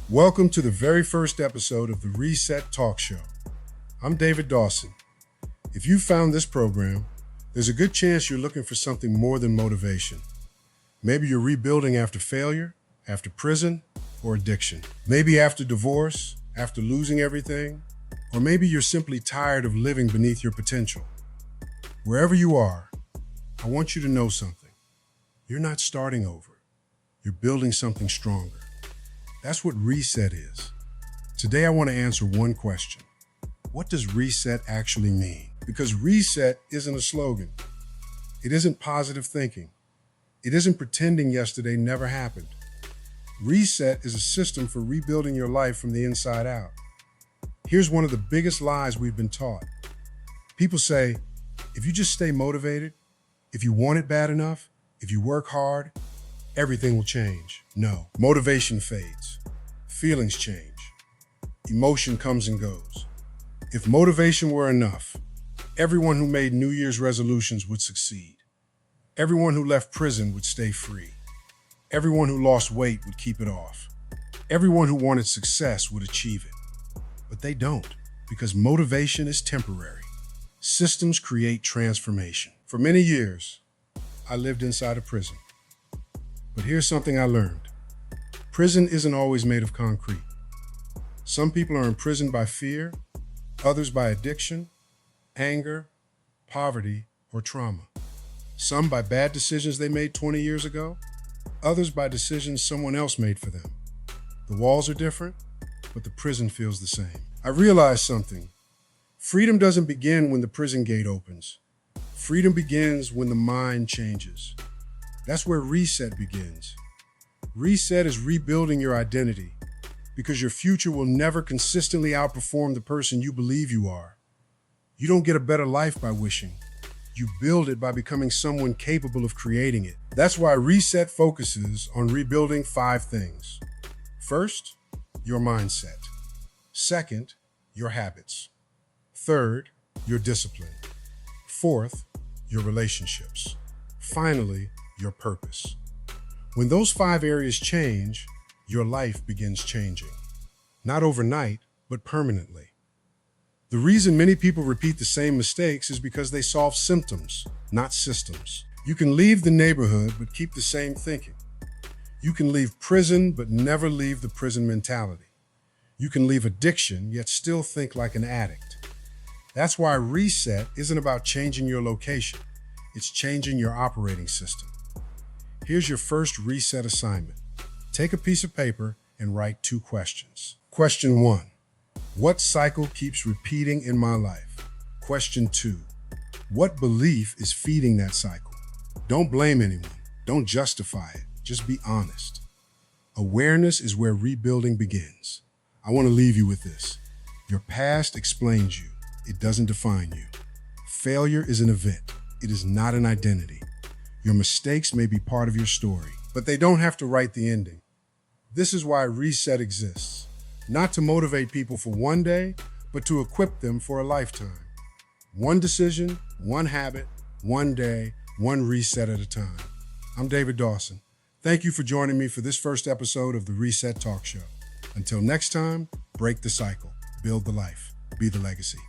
Welcome to the very first episode of the Reset Talk Show. I'm David Dawson. If you found this program, there's a good chance you're looking for something more than motivation. Maybe you're rebuilding after failure, after prison, or addiction. Maybe after divorce, after losing everything, or maybe you're simply tired of living beneath your potential. Wherever you are, I want you to know something. You're not starting over. You're building something stronger. That's what reset is. Today, I want to answer one question. What does reset actually mean? Because reset isn't a slogan. It isn't positive thinking. It isn't pretending yesterday never happened. Reset is a system for rebuilding your life from the inside out. Here's one of the biggest lies we've been taught. People say, if you just stay motivated, if you want it bad enough, if you work hard, everything will change. No, motivation fades. Feelings change. Emotion comes and goes. If motivation were enough, everyone who made New Year's resolutions would succeed. Everyone who left prison would stay free. Everyone who lost weight would keep it off. Everyone who wanted success would achieve it. But they don't, because motivation is temporary. Systems create transformation. For many years, I lived inside a prison. But here's something I learned. Prison isn't always made of concrete. Some people are imprisoned by fear, others by addiction, anger, poverty, or trauma. Some by bad decisions they made 20 years ago, others by decisions someone else made for them. The walls are different, but the prison feels the same. I realized something. Freedom doesn't begin when the prison gate opens. Freedom begins when the mind changes. That's where reset begins. Reset is rebuilding your identity because your future will never consistently outperform the person you believe you are. You don't get a better life by wishing. You build it by becoming someone capable of creating it. That's why Reset focuses on rebuilding 5 things. First, your mindset. Second, your habits. Third, your discipline. Fourth, your relationships. Finally, your purpose. When those 5 areas change, your life begins changing. Not overnight, but permanently. The reason many people repeat the same mistakes is because they solve symptoms, not systems. You can leave the neighborhood, but keep the same thinking. You can leave prison, but never leave the prison mentality. You can leave addiction, yet still think like an addict. That's why reset isn't about changing your location. It's changing your operating system. Here's your first reset assignment. Take a piece of paper and write 2 questions. Question 1. What cycle keeps repeating in my life? Question 2. What belief is feeding that cycle? Don't blame anyone. Don't justify it. Just be honest. Awareness is where rebuilding begins. I want to leave you with this. Your past explains you. It doesn't define you. Failure is an event. It is not an identity. Your mistakes may be part of your story, but they don't have to write the ending. This is why Reset exists. Not to motivate people for one day, but to equip them for a lifetime. One decision, one habit, one day, one reset at a time. I'm David Dawson. Thank you for joining me for this first episode of the Reset Talk Show. Until next time, break the cycle, build the life, be the legacy.